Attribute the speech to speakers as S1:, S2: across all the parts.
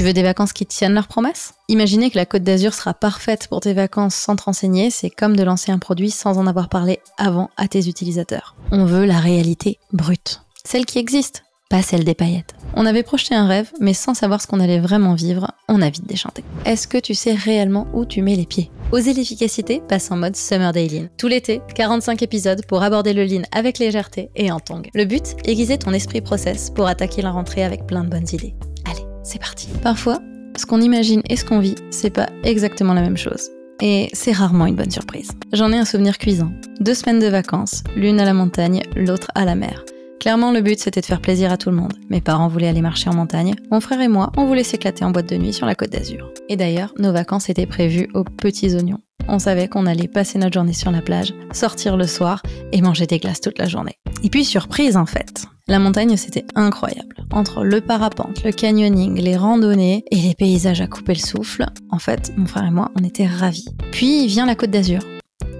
S1: Tu veux des vacances qui tiennent leurs promesses? Imaginer que la Côte d'Azur sera parfaite pour tes vacances sans te renseigner, c'est comme de lancer un produit sans en avoir parlé avant à tes utilisateurs. On veut la réalité brute. Celle qui existe, pas celle des paillettes. On avait projeté un rêve, mais sans savoir ce qu'on allait vraiment vivre, on a vite déchanté. Est-ce que tu sais réellement où tu mets les pieds? Oser l'efficacité passe en mode Summer Day Lean. Tout l'été, 45 épisodes pour aborder le lean avec légèreté et en tongue. Le but, aiguiser ton esprit process pour attaquer la rentrée avec plein de bonnes idées. Allez, c'est parti. Parfois, ce qu'on imagine et ce qu'on vit, c'est pas exactement la même chose. Et c'est rarement une bonne surprise. J'en ai un souvenir cuisant. 2 semaines de vacances, l'une à la montagne, l'autre à la mer. Clairement, le but, c'était de faire plaisir à tout le monde. Mes parents voulaient aller marcher en montagne. Mon frère et moi, on voulait s'éclater en boîte de nuit sur la Côte d'Azur. Et d'ailleurs, nos vacances étaient prévues aux petits oignons. On savait qu'on allait passer notre journée sur la plage, sortir le soir et manger des glaces toute la journée. Et puis, surprise en fait. La montagne, c'était incroyable. Entre le parapente, le canyoning, les randonnées et les paysages à couper le souffle, en fait, mon frère et moi, on était ravis. Puis vient la Côte d'Azur.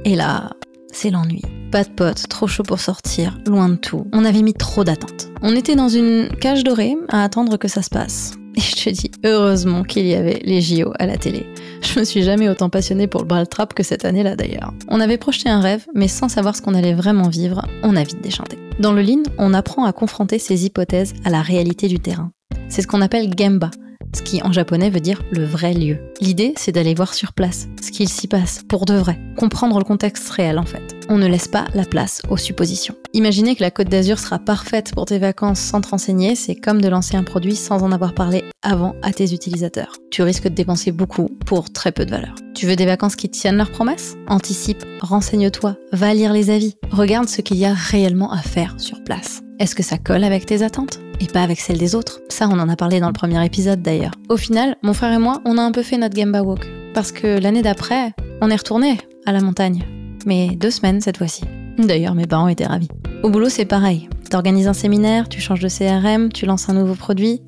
S1: Et là, c'est l'ennui. Pas de potes, trop chaud pour sortir, loin de tout. On avait mis trop d'attentes. On était dans une cage dorée à attendre que ça se passe. Et je te dis, heureusement qu'il y avait les JO à la télé. Je me suis jamais autant passionnée pour le bral trap que cette année-là d'ailleurs. On avait projeté un rêve, mais sans savoir ce qu'on allait vraiment vivre, on a vite déchanté. Dans le lean, on apprend à confronter ses hypothèses à la réalité du terrain. C'est ce qu'on appelle gemba, ce qui en japonais veut dire le vrai lieu. L'idée, c'est d'aller voir sur place ce qu'il s'y passe, pour de vrai, comprendre le contexte réel en fait. On ne laisse pas la place aux suppositions. Imaginer que la Côte d'Azur sera parfaite pour tes vacances sans te renseigner, c'est comme de lancer un produit sans en avoir parlé avant à tes utilisateurs. Tu risques de dépenser beaucoup pour très peu de valeur. Tu veux des vacances qui tiennent leurs promesses? Anticipe, renseigne-toi, va lire les avis. Regarde ce qu'il y a réellement à faire sur place. Est-ce que ça colle avec tes attentes? Et pas avec celles des autres. Ça, on en a parlé dans le premier épisode d'ailleurs. Au final, mon frère et moi, on a un peu fait notre Gemba Walk. Parce que l'année d'après, on est retourné à la montagne. Mais 2 semaines cette fois-ci. D'ailleurs, mes parents étaient ravis. Au boulot, c'est pareil. T'organises un séminaire, tu changes de CRM, tu lances un nouveau produit.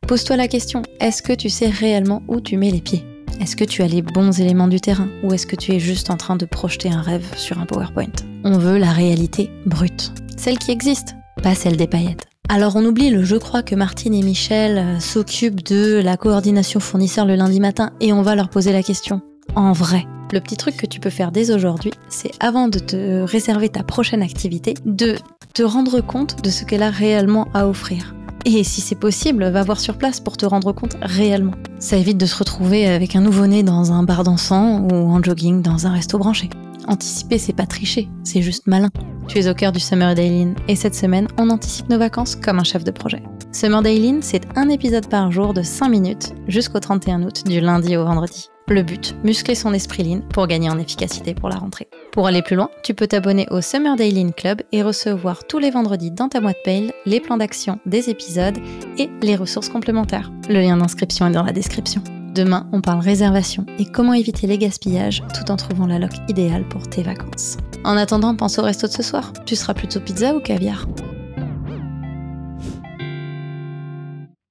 S1: Pose-toi la question, est-ce que tu sais réellement où tu mets les pieds? Est-ce que tu as les bons éléments du terrain? Ou est-ce que tu es juste en train de projeter un rêve sur un PowerPoint? On veut la réalité brute. Celle qui existe, pas celle des paillettes. Alors on oublie le je crois que Martine et Michel s'occupent de la coordination fournisseur le lundi matin et on va leur poser la question. En vrai, le petit truc que tu peux faire dès aujourd'hui, c'est avant de te réserver ta prochaine activité, de te rendre compte de ce qu'elle a réellement à offrir. Et si c'est possible, va voir sur place pour te rendre compte réellement. Ça évite de se retrouver avec un nouveau-né dans un bar dansant ou en jogging dans un resto branché. Anticiper, c'est pas tricher, c'est juste malin. Tu es au cœur du Summer Day Lean et cette semaine, on anticipe nos vacances comme un chef de projet. Summer Day Lean, c'est un épisode par jour de 5 minutes jusqu'au 31 août, du lundi au vendredi. Le but, muscler son esprit lean pour gagner en efficacité pour la rentrée. Pour aller plus loin, tu peux t'abonner au Summer Day Lean Club et recevoir tous les vendredis dans ta boîte mail les plans d'action des épisodes et les ressources complémentaires. Le lien d'inscription est dans la description. Demain, on parle réservation et comment éviter les gaspillages tout en trouvant la loc idéale pour tes vacances. En attendant, pense au resto de ce soir. Tu seras plutôt pizza ou caviar ?